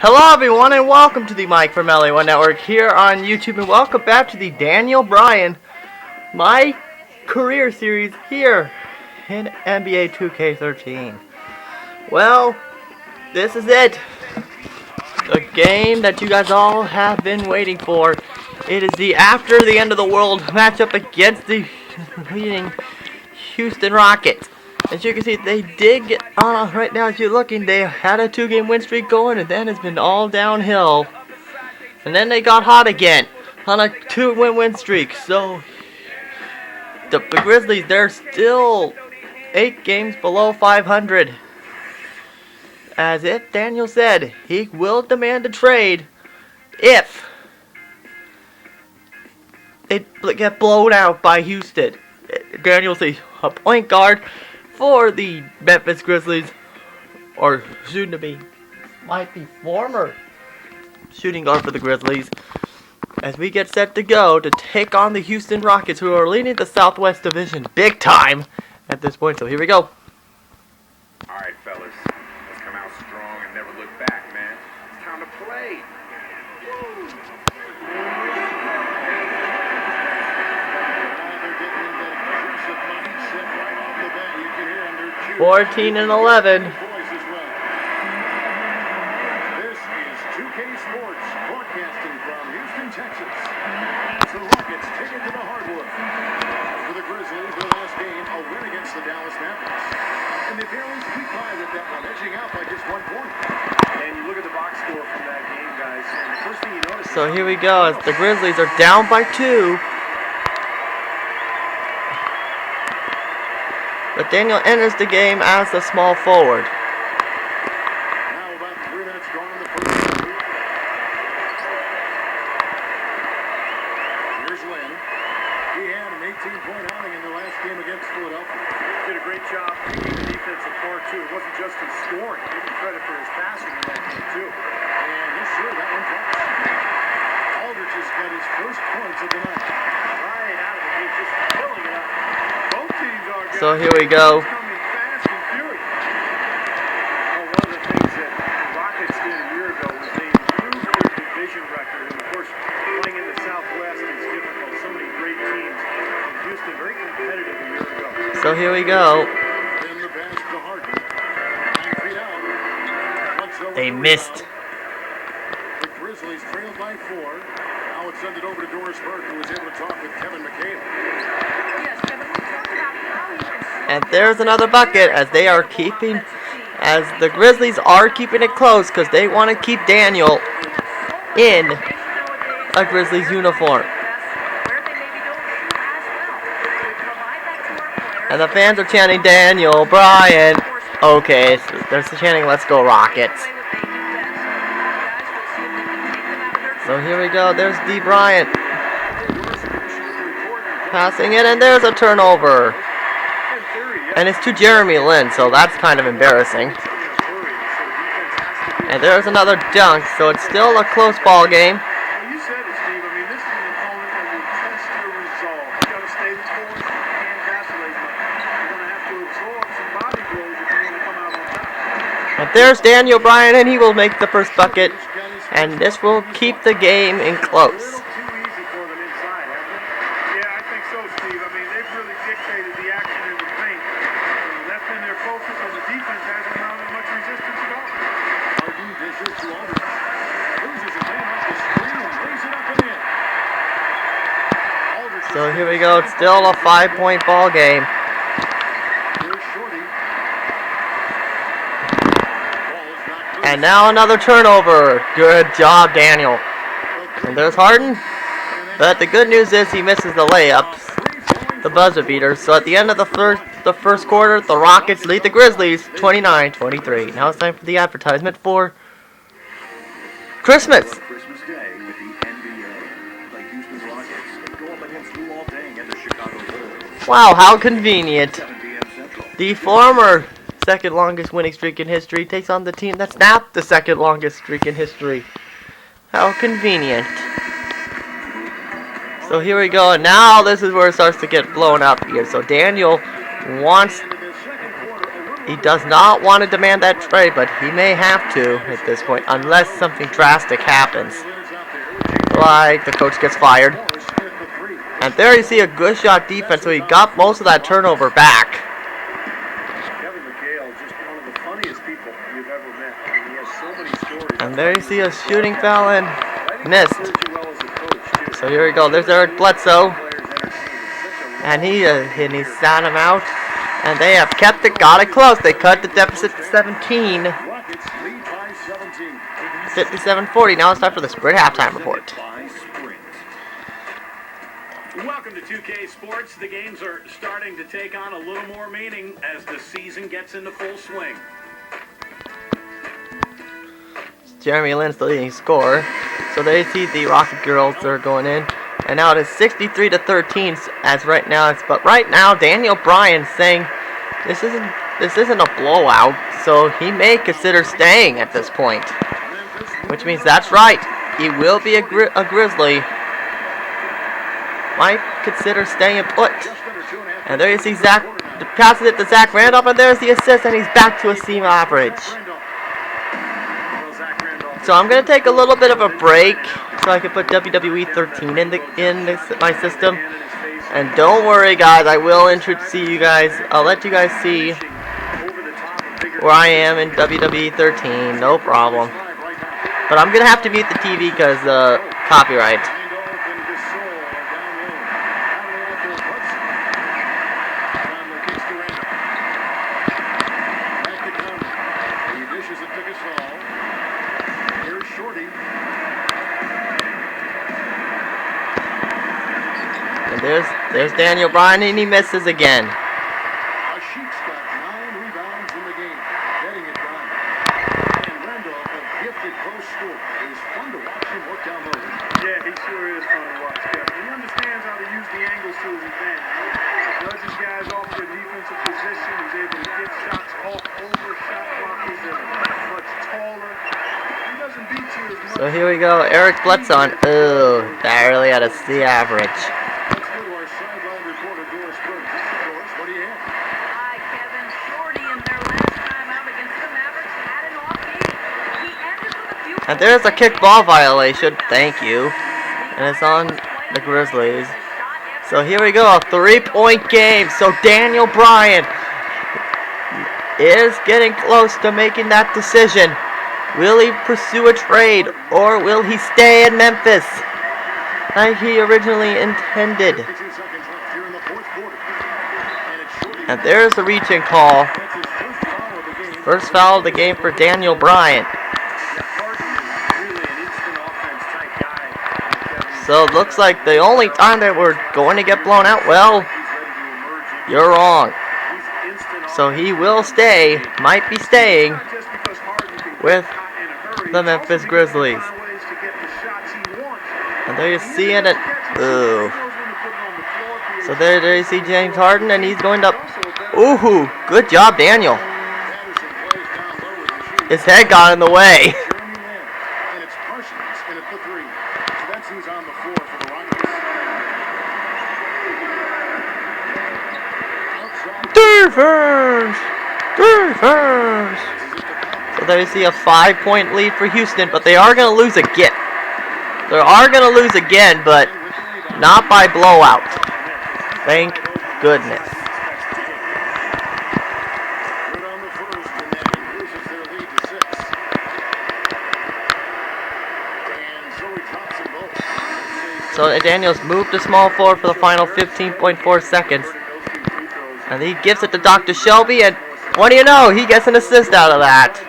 Hello everyone and welcome to the Mike from LA1 Network here on YouTube, and welcome back to the Daniel Bryan My Career Series here in NBA 2K13. Well, this is it. The game that you guys all have been waiting for. It is the after the end of the world matchup against the leading Houston Rockets. As you can see, they did get on right now. As you're looking, they had a 2-game win streak going, and then it's been all downhill. And then they got hot again on a 2-win streak. So the Grizzlies, they're still 8 games below 500. As if Daniel said, he will demand a trade if they get blown out by Houston. Daniel's a point guard for the Memphis Grizzlies, or soon to be, might be former shooting guard for the Grizzlies, as we get set to go to take on the Houston Rockets, who are leading the Southwest Division big time at this point. So here we go. Alright fellas, let's come out strong and never look back, man. It's time to play. Woo. 14 and 11. This is 2K Sports, broadcasting from Houston, Texas. It's the Rockets take it to the hardwood. For the Grizzlies, their last game, a win against the Dallas Mavericks. And they barely squeaked by with that one, edging out by just 1 point. And you look at the box score from that game, guys, and the first thing you notice... So here we go, as the Grizzlies are down by 2. But Daniel enters the game as the small forward. Now about 3 minutes gone in the first quarter. Here's Lynn. He had an 18-point outing in the last game against Philadelphia. Did a great job picking the defense apart, too. It wasn't just his scoring. Give him credit for his passing in that game, too. And yes, sir, that one drops. Aldridge has got his first points of the night. Right out of the gate, just filling it up. Both teams are good. So here we go. Coming fast and furious. Well, one of the things that the Rockets did a year ago was they improved their division record. And, of course, playing in the Southwest is difficult. So many great teams. And Houston, very competitive a year ago. So here we go. In the pass to Harden. 9 feet out. Once over They the missed. rebound. The Grizzlies trailed by 4. Now it's sent it over to Doris Burke, who was able to talk with Kevin McHale. And there's another bucket, as they are keeping, as the Grizzlies are keeping it close because they want to keep Daniel in a Grizzlies uniform. And the fans are chanting Daniel Bryan. Okay, so they're chanting let's go Rockets. So here we go, there's D. Bryant passing it, and there's a turnover. And it's to Jeremy Lin, so that's kind of embarrassing. And there's another dunk, so it's still a close ball game. Well, you said it, Steve. I mean, this is an opponent that will test your resolve. You got to stay the course and vacillate much. You're going to have to absorb some body blows if you want to come out on top. And there's Daniel Bryan, and he will make the first bucket. And this will keep the game in close. Too easy for them inside, hasn't it? Yeah, I think so, Steve. I mean, they've really dictated the action in the paint. And left in their focus, and the defense hasn't mounted much resistance at all. Harden dishes to Aldridge. Loses his hand off the screen and lays it up and in. Aldridge So here we go. It's still a 5-point ball game. Here's Shorty. Ball is knocked loose. And now another turnover. Good job, Daniel. And there's Harden. But the good news is he misses the layups, the buzzer beater. So at the end of the first quarter, the Rockets lead the Grizzlies 29-23. Now it's time for the advertisement for Christmas. Christmas Day with the NBA. The Houston Rockets go up against Lou Alting and the Chicago Bulls. Wow, how convenient. 7 p.m. Central. The former second longest winning streak in history takes on the team that snapped the second longest streak in history. How convenient. So here we go, and now this is where it starts to get blown up here. So Daniel wants, He does not want to demand that trade, but he may have to at this point, unless something drastic happens. Like the coach gets fired. And there you see a good shot defense, so he got most of that turnover back. Kevin McHale, just one of the funniest people you've ever met. I mean, he has so many stories. And there you see a shooting foul and missed. So here we go. There's Eric Bledsoe. And he sat him out. And they have kept it, got it close. They cut the deficit to 17. 57-40. Now it's time for the Sprint halftime report. Welcome to 2K Sports. The games are starting to take on a little more meaning as the season gets into full swing. Jeremy Lin's the leading scorer. So there you see the Rocket Girls are going in. And now it is 63-13 as right now. But right now Daniel Bryan saying this isn't a blowout, so he may consider staying at this point. Which means that's right. He will be a Grizzly. Might consider staying put. And there you see Zach passes it to Zach Randolph, and there's the assist, and he's back to a seam average. So I'm gonna take a little bit of a break so I can put WWE 13 in my system. And don't worry, guys, I will introduce you guys. I'll let you guys see where I am in WWE 13. No problem. But I'm gonna have to mute the TV because copyright. And there's Daniel Bryan, and he misses again. Sheik's got 9 rebounds in the game, getting it done. And Randolph, a gifted post scorer. It is fun to watch him work down low. Yeah, he sure is fun to watch, Kevin. He understands how to use the angles to his advantage. Judges guys off their defensive position. He's able to get shots off over shot blockers that are much taller. He doesn't beat you as much. So here we go, Eric Bledsoe. Oh, barely at a C average. Let's go to our sideline reporter, Doris Burns. Doris, what do you have? Hi, Kevin. Shorty in their last time out against the Mavericks had an off game. He ended with a few. And there's a kickball violation. Thank you. And it's on the Grizzlies. So here we go, a 3-point game. So Daniel Bryan is getting close to making that decision. Will he pursue a trade, or will he stay in Memphis like he originally intended? 52 seconds left here in the fourth quarter. And it's Shorty. And there's a reach-in call. That's his first foul of the game. First foul of the game for Daniel Bryan. So it looks like the only time that we're going to get blown out, well, you're wrong. So he will stay, might be staying with the Memphis Grizzlies. And there you see it. Ooh. So there you see James Harden, and he's going up. Ooh, good job, Daniel. His head got in the way. And it's Parsons in at the 3. So that's who's on the floor for the Rockets. Defense! Defense! So there you see a 5-point lead for Houston, but they are going to lose again. They are going to lose again, but not by blowout. Thank goodness. Good on the first, and that increases their lead to 6. And Zoe drops them both. So Daniels moved to small forward for the final 15.4 seconds. And he gives it to Dr. Shelby, and what do you know? He gets an assist out of that. Hey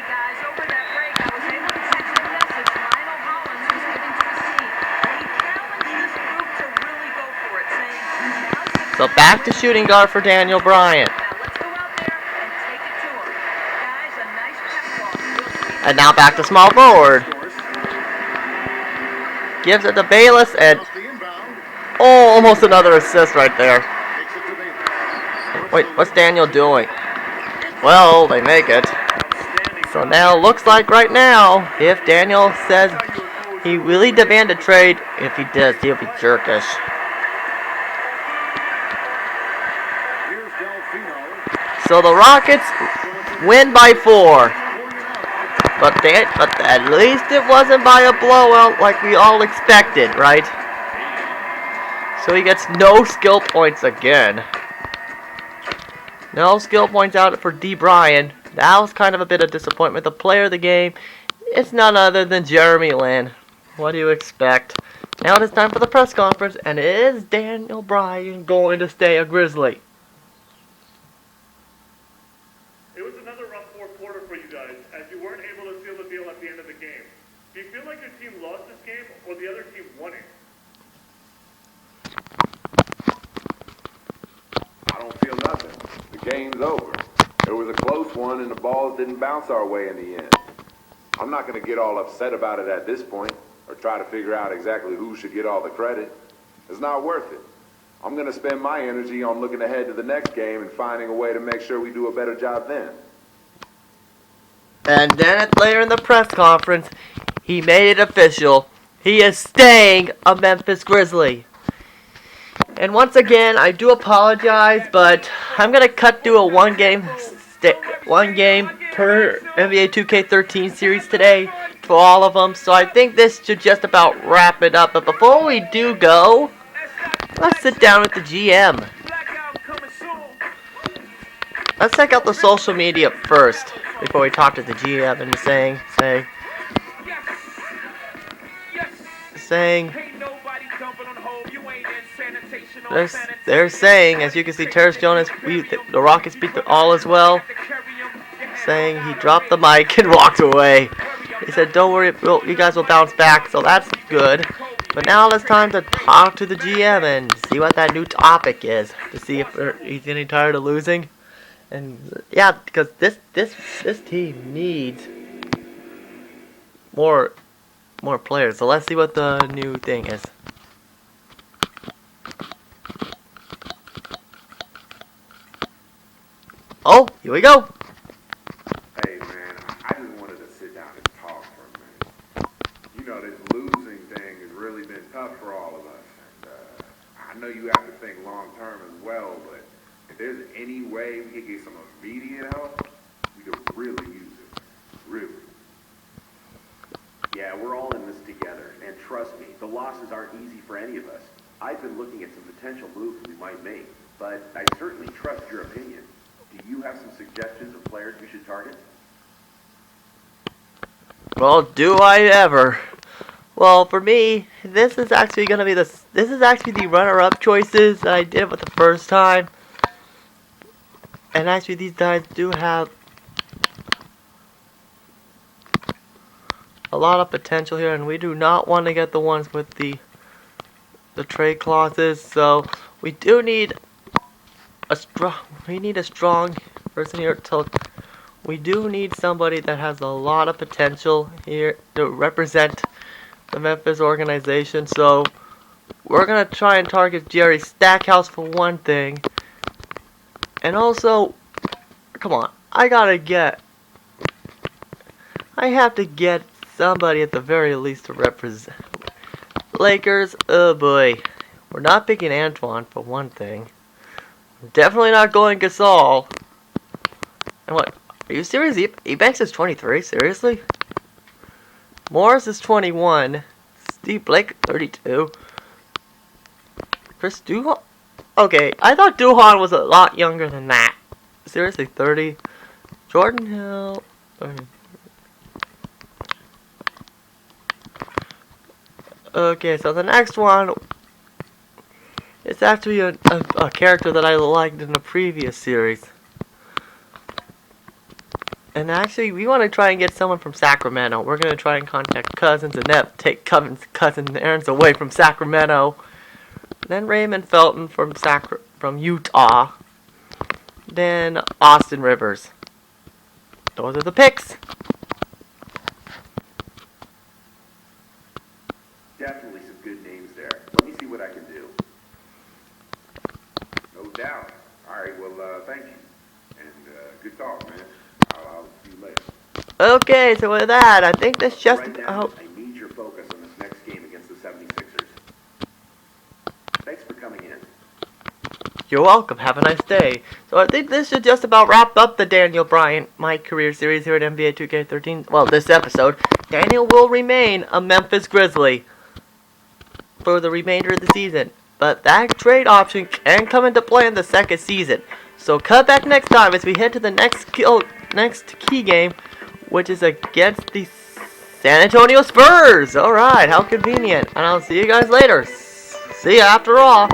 guys, over that break, I was able to text a message. Lionel Hollins was getting to the scene. He challenged this group to really go for it, saying, "Now's the So back to shooting guard for Daniel Bryan. Now let's go out there and take it to him. Guys, a nice pep talk. We'll see." And now back to small forward. Gives it to Bayless, and oh, almost another assist right there. Wait, what's Daniel doing? Well, they make it. So now looks like right now, if Daniel says he really demand a trade, if he does, he'll be jerkish. Here's Delfino. So the Rockets win by 4. But at least it wasn't by a blowout like we all expected, right? So he gets no skill points again. No skill points out for Bryan. That was kind of a bit of disappointment. The player of the game is none other than Jeremy Lin. What do you expect? Now it is time for the press conference, and is Daniel Bryan going to stay a Grizzly? It was another rough fourth quarter for you guys, as you weren't able to seal the deal at the end of the game. Do you feel like your team lost this game, or the other team won it? I don't feel nothing. The game's over. It was a close one, and the balls didn't bounce our way in the end. I'm not going to get all upset about it at this point, or try to figure out exactly who should get all the credit. It's not worth it. I'm going to spend my energy on looking ahead to the next game and finding a way to make sure we do a better job then. And then later in the press conference, he made it official. He is staying a Memphis Grizzly. And once again, I do apologize, but I'm going to cut through a one game per NBA 2K13 series today for all of them. So I think this should just about wrap it up. But before we do go, let's sit down with the GM. Let's check out the social media first before we talk to the GM and they're saying, as you can see, Terrence Jonas, the Rockets beat the all as well. Saying he dropped the mic and walked away. He said, "Don't worry, you guys will bounce back." So that's good. But now it's time to talk to the GM and see what that new topic is, to see if he's getting tired of losing. And yeah, because this team needs more players. So let's see what the new thing is. Oh, here we go. Hey, man, I just wanted to sit down and talk for a minute. You know, this losing thing has really been tough for all of us. And I know you have to think long-term as well, but if there's any way we could get some immediate help, we could really use it. Really. Yeah, we're all in this together, and trust me, the losses aren't easy for any of us. I've been looking at some potential moves we might make, but I certainly trust your opinion. Do you have some suggestions of players we should target? Well, do I ever? Well, for me, this is actually the runner-up choices that I did with the first time. And actually, these guys do have a lot of potential here, and we do not want to get the ones with the trade clauses. So we do need a strong person here. We do need somebody that has a lot of potential here to represent the Memphis organization. So we're gonna try and target Jerry Stackhouse for one thing, and also, come on, I have to get somebody at the very least to represent Lakers. Oh boy, we're not picking Antoine for one thing. Definitely not going Gasol. And what? Are you serious? Ebanks is 23? Seriously? Morris is 21. Steve Blake 32. Chris Duhon? Okay, I thought Duhon was a lot younger than that. Seriously, 30. Jordan Hill. Okay, so the next one, it's actually a character that I liked in the previous series. And actually, we want to try and get someone from Sacramento. We're going to try and contact Cousins and take Cousins and Aaron's away from Sacramento. Then Raymond Felton from Utah. Then Austin Rivers. Those are the picks. Definitely some good names there. Let me see what I can do. No doubt. All right, well, thank you. And good talk, man. I'll see you later. Okay, so with that, I think that's just Right now, I need your focus on this next game against the 76ers. Thanks for coming in. You're welcome. Have a nice day. So I think this should just about wrap up the Daniel Bryan My Career Series here at NBA 2K13. Well, this episode. Daniel will remain a Memphis Grizzly for the remainder of the season. But that trade option can come into play in the second season. So cut back next time as we head to the next key game, which is against the San Antonio Spurs. Alright, how convenient. And I'll see you guys later. See ya after all.